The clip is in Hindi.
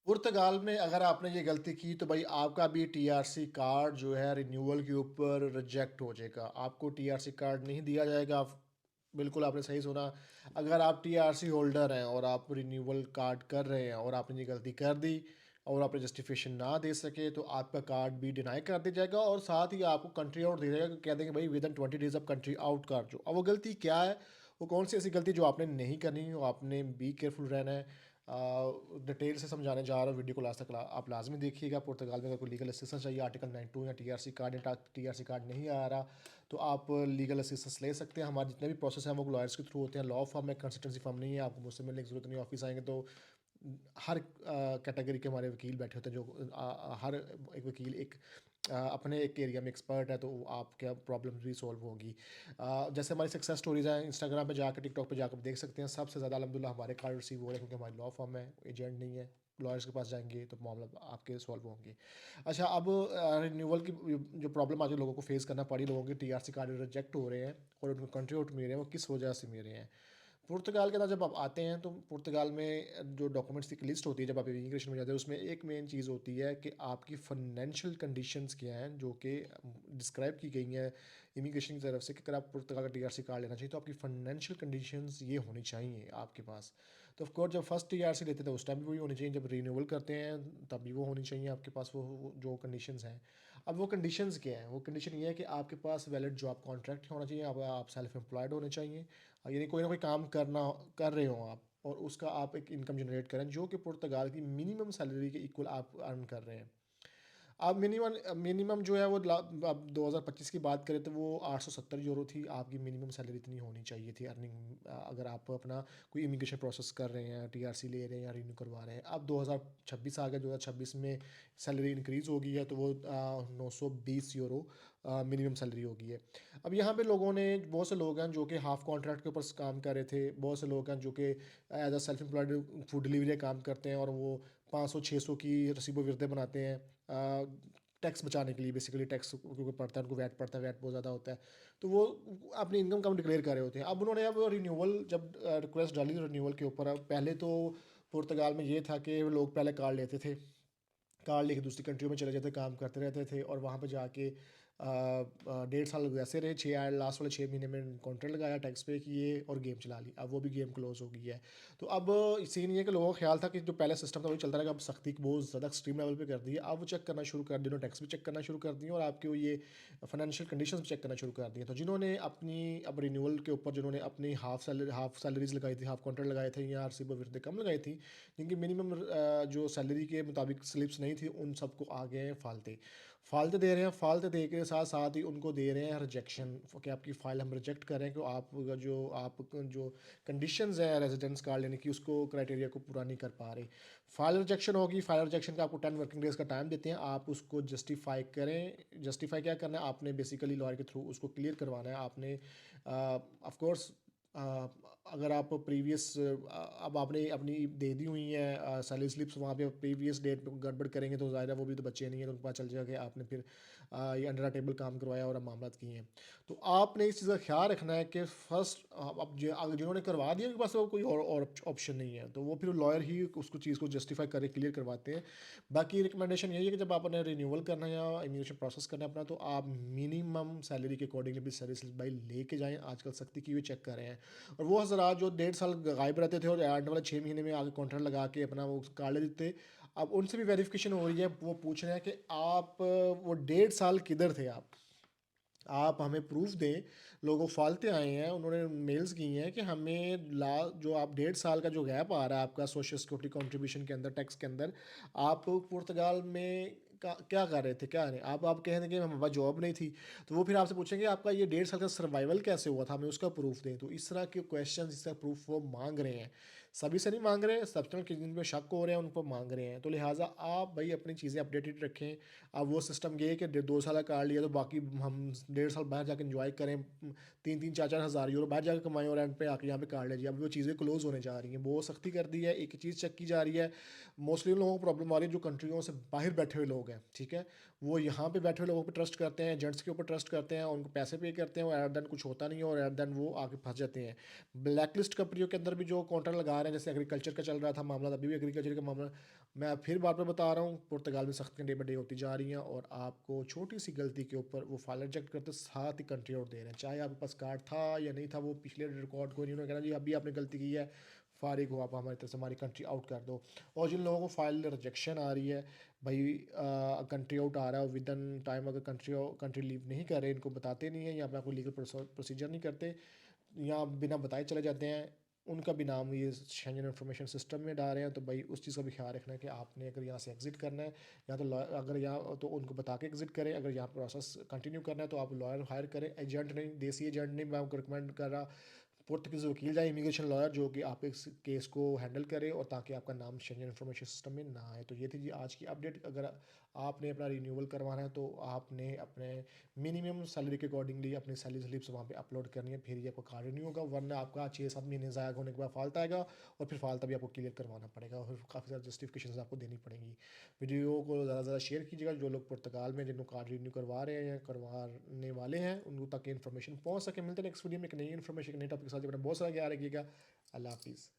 पुर्तगाल में अगर आपने ये गलती की तो भाई आपका भी टीआरसी कार्ड जो है रिन्यूअल के ऊपर रिजेक्ट हो जाएगा। आपको टीआरसी कार्ड नहीं दिया जाएगा। बिल्कुल आपने सही सुना। अगर आप टीआरसी होल्डर हैं और आप रिन्यूअल कार्ड कर रहे हैं और आपने ये गलती कर दी और आपने जस्टिफिकेशन ना दे सके तो आपका कार्ड भी डिनाई कर दिया जाएगा और साथ ही आपको कंट्री आउट दे जाएगा। कह देंगे भाई विद इन 20 डेज आप कंट्री आउट कर जो। अब वो गलती क्या है, वो कौन सी ऐसी गलती जो आपने नहीं करनी, वो आपने बी केयरफुल रहना है। डिटेल से समझाने जा रहा हूँ, वीडियो को लास्ट तक आप लाजमी देखिएगा। पुर्तगाल में अगर कोई लीगल असिस्टेंस चाहिए आर्टिकल 92 या टीआरसी कार्ड या टीआरसी कार्ड नहीं आ रहा तो आप लीगल असिस्टेंस ले सकते हैं। हमारे जितने भी प्रोसेस हैं वो लॉयर्स के थ्रू होते हैं। लॉ फर्म है, कंसल्टेंसी फर्म नहीं है। आपको मुझसे मिलने की जरूरत नहीं। ऑफिस आएंगे तो हर कैटेगरी के हमारे वकील बैठे होते हैं जो हर एक वकील एक अपने एक एरिया में एक्सपर्ट है, तो आपके प्रॉब्लम भी सॉल्व होगी। जैसे हमारी सक्सेस स्टोरीज हैं, इंस्टाग्राम पे जाकर टिकटॉक पे जाकर देख सकते हैं। सबसे ज़्यादा अलहमदिल्ला हमारे कार्ड रिसीव हो रहे हैं क्योंकि हमारी लॉ फर्म है, एजेंट नहीं है। लॉयर्स के पास जाएंगे तो मामला आपके सॉल्व होंगे। अच्छा, अब रिन्यूअल की जो प्रॉब्लम आज लोगों को फेस करना पड़ी, लोगों के टीआरसी कार्ड रिजेक्ट हो रहे हैं और उनको कंट्री आउट मिल रहे हैं, वो किस वजह से मिल रहे हैं। पुर्तगाल के अंदर जब आप आते हैं तो पुर्तगाल में जो डॉक्यूमेंट्स की लिस्ट होती है जब आप इमिग्रेशन में जाते हैं, उसमें एक मेन चीज़ होती है कि आपकी फाइनेंशियल कंडीशंस क्या हैं, जो कि डिस्क्राइब की गई हैं इमिग्रेशन की तरफ से कि अगर आप पुर्तगाल का टीआरसी कार्ड लेना चाहिए तो आपकी फाइनेंशियल कंडीशंस ये होनी चाहिए आपके पास। तो ऑफ कोर्स जब फर्स्ट टीआरसी लेते थे उस टाइम भी वही होनी चाहिए, जब रीन्यूअल करते हैं तब भी वो होनी चाहिए आपके पास वो जो कंडीशंस हैं। अब वो कंडीशंस क्या हैं? वो कंडीशन ये है कि आपके पास वैलिड जॉब कॉन्ट्रैक्ट होना चाहिए, आप सेल्फ एम्प्लॉयड होने चाहिए। यानी कोई ना कोई काम कर रहे हो आप और उसका आप एक इनकम जनरेट करें जो कि पुर्तगाल की मिनिमम सैलरी के इक्वल आप अर्न कर रहे हैं। अब मिनिमम मिनिमम जो है वो अब 2025 की बात करें तो वो 870 यूरो थी आपकी मिनिमम सैलरी। इतनी होनी चाहिए थी अर्निंग अगर आप अपना कोई इमिग्रेशन प्रोसेस कर रहे हैं, टीआरसी ले रहे हैं या रिन्यू करवा रहे हैं। अब 2026 आ गया, 2026 में सैलरी इंक्रीज़ हो गई है तो वो 920 यूरो मिनिमम सैलरी हो गई है। अब यहाँ पे लोगों ने, बहुत से लोग हैं जो कि हाफ कॉन्ट्रैक्ट के ऊपर काम कर रहे थे, बहुत से लोग हैं जो कि as a self employed food delivery काम करते हैं और वो 500-600 की रसीबो विरदे बनाते हैं टैक्स बचाने के लिए। बेसिकली टैक्स क्योंकि पड़ता है, उनको वैट पड़ता है, वैट बहुत ज़्यादा होता है तो वो अपनी इनकम कम डिक्लेयर कर रहे होते हैं। अब उन्होंने अब रिन्यूअल जब रिक्वेस्ट डाली रिन्यूअल के ऊपर, अब पहले तो पुर्तगाल में ये था कि लोग पहले कार्ड लेते थे, कार्ड लेके दूसरी कंट्री में चले जाते, काम करते रहते थे और वहाँ पे जाके 1.5 साल वैसे रहे। लास्ट वाले 6 महीने में कॉन्ट्रैक्ट लगाया, टैक्स पे किए और गेम चला ली। अब वो भी गेम क्लोज हो गई है। तो अब सीन ये है कि लोगों का ख्याल था कि जो पहले सिस्टम था वही चलता रहेगा, अब सख्ती बहुत ज़्यादा एक्सट्रीम लेवल पे कर दी है। अब वो चेक करना शुरू कर दिया, उन्होंने टैक्स भी चेक करना शुरू कर दिए और आपके वो ये फाइनेंशियल कंडीशंस भी चेक करना शुरू कर दिए। तो जिन्होंने अपनी अब रिन्यूअल के ऊपर जिन्होंने अपनी हाफ सैलरीज लगाई थी, हाफ कॉन्ट्रैक्ट लगाए थे या आरसी विरदे कम लगाई थी, जिनकी मिनिमम जो सैलरी के मुताबिक स्लिप्स नहीं थी, उन सबको आ गए हैं फालते। फालते दे रहे हैं, फालते दे के साथ साथ ही उनको दे रहे हैं रिजेक्शन कि आपकी फ़ाइल हम रिजेक्ट कर रहे हैं कि आप जो कंडीशंस हैं रेजिडेंस कार्ड लेने की उसको क्राइटेरिया को पूरा नहीं कर पा रहे। फाइल रिजेक्शन होगी, फाइल रिजेक्शन का आपको 10 वर्किंग डेज़ का टाइम देते हैं, आप उसको जस्टिफाई करें। जस्टिफाई क्या करना है आपने, बेसिकली लॉयर के थ्रू उसको क्लियर करवाना है आपने। ऑफ कोर्स अगर आप प्रीवियस अब आपने अपनी दे दी हुई है सैलरी स्लिप्स, वहाँ पे प्रीवियस डेट पे गड़बड़ करेंगे तो ज़ाहिर है वो भी तो बच्चे नहीं है, तो उनको पता चल जाएगा कि आपने फिर ये अंडर टेबल काम करवाया और मामला किए हैं। तो आपने इस चीज़ का ख्याल रखना है कि फर्स्ट अब अगर जिन्होंने करवा दिया उनके पास तो कोई और ऑप्शन नहीं है, तो वो फिर लॉयर ही उसको चीज़ को जस्टिफाई करके क्लियर करवाते हैं। बाकी रिकमेंडेशन यही है कि जब आपने रिन्यूअल करना है या इमिग्रेशन प्रोसेस करना है अपना, तो आप मिनिमम सैलरी के अकॉर्डिंगली भी सैलरी स्लिप भाई लेके जाएँ। आजकल सख्ती की हुई चेक कर रहे हैं। और वो हज़रात जो 1.5 साल गायब रहते थे और आने वाले 6 महीने में आगे कॉन्ट्रैक्ट लगा के अपना वो कार्ड ले देते, अब उनसे भी वेरिफिकेशन हो रही है। वो पूछ रहे हैं कि आप वो 1.5 साल किधर थे आप हमें प्रूफ दें। लोगों फालते आए हैं, उन्होंने मेल्स की हैं कि हमें जो आप 1.5 साल का जो गैप आ रहा है आपका सोशल सिक्योरिटी कंट्रीब्यूशन के अंदर, टैक्स के अंदर, आप पुर्तगाल में क्या कर रहे थे, क्या नहीं। आप कह रहे थे कि हमारे पास जॉब नहीं थी, तो वो फिर आपसे पूछेंगे आपका ये 1.5 साल का सर्वाइवल कैसे हुआ था, हमें उसका प्रूफ दें। तो इस तरह के क्वेश्चन, इस तरह प्रूफ वो मांग रहे हैं। सभी से नहीं मांग रहे हैं, सब्सटेंट के जिन पर शक हो रहे हैं उन पर मांग रहे हैं। तो लिहाजा आप भाई अपनी चीज़ें अपडेटेड रखें। अब वो सिस्टम ये है कि 2 साल का कार्ड लिया तो बाकी हम 1.5 साल बाहर जाकर इंजॉय करें, 3-3 4-4 हज़ार यूरो बाहर जाकर कमाएं और एंड पे आके यहाँ पे कार्ड ले जाइए। अब वो चीज़ें क्लोज होने जा रही हैं, बहुत सख्ती कर दी है। एक चीज़ चेक की जा रही है, मोस्टली उन लोगों को प्रॉब्लम आ रही है जो कंट्रियों से बाहर बैठे हुए लोग हैं, ठीक है। वो यहाँ पे बैठे हुए लोगों पर ट्रस्ट करते हैं, एजेंट्स के ऊपर ट्रस्ट करते हैं, उनको पैसे पे करते हैं और एट देन कुछ होता नहीं है और एट देन वो आके फंस जाते हैं। ब्लैक लिस्ट कंपनियों के अंदर भी जो कॉन्ट्रैक्ट लगा रहे हैं, जैसे एग्रीकल्चर का चल रहा था मामला, अभी भी एग्रीकल्चर का मामला, मैं फिर बार-बार बता रहा हूँ, पुर्तगाल में सख्तियाँ डे बाय डे होती जा रही हैं और आपको छोटी-सी गलती के ऊपर वो फाइल रिजेक्ट करते साथ ही कंट्री आउट दे रहे हैं। चाहे आपके पास कार्ड था या नहीं था, वो पिछले रिकॉर्ड को इन्होंने कहना जी अभी आपने गलती की है, फारिग हो आप हमारी तरफ से, हमारी कंट्री आउट कर दो। और जिन लोगों को फाइल रिजेक्शन आ रही है, भई कंट्री आउट आ रहा है और विदिन टाइम अगर कंट्री लीव नहीं कर रहे, इनको बताते नहीं हैं या अपना कोई लीगल प्रोसीजर नहीं करते या बिना बताए चले जाते हैं, उनका भी नाम ये शेंजन इंफॉर्मेशन सिस्टम में डाल रहे हैं। तो भाई उस चीज़ का भी ख्याल रखना है कि आपने अगर यहाँ से एग्ज़िट करना है या तो अगर यहाँ तो उनको बता के एग्ज़िट करें, अगर यहाँ प्रोसेस कंटिन्यू करना है तो आप लॉयर हायर करें, एजेंट नहीं, देसी एजेंट नहीं मैं आपको रिकमेंड कर रहा। पुर्तगीज़ वकील या इमिग्रेशन लॉयर जो कि आप इस केस को हैंडल करे और ताकि आपका नाम शेंजन इंफॉर्मेशन सिस्टम में ना आए। तो ये थी जी आज की अपडेट। अगर आपने अपना रिन्यूअल करवाना है तो आपने अपने मिनिमम सैलरी के अकॉर्डिंगली अपनी सैलरी स्लिप्स वहाँ पे अपलोड करनी है, फिर ही आपका कार्ड रिन्यू होगा, वरना आपका 6-7 महीने ज़ाया होने के बाद फाल्ट आएगा और फिर फाल्ट भी आपको क्लियर करवाना पड़ेगा और फिर काफ़ी सारी जस्टिफिकेशन आपको देनी पड़ेंगी। वीडियो को ज़्यादा से ज़्यादा शेयर कीजिएगा, जो लोग पुर्तगाल में जिनको कार्ड रिन्यू करवा रहे हैं या करवाने वाले हैं उनको तक इन्फॉर्मेशन पहुँच सके। मिलते हैं नेक्स्ट वीडियो में एक नई इन्फॉर्मेशन, एक नई टॉपिक के साथ। अपना बहुत सारा ख्याल रखिएगा। अल्लाह हाफिज़।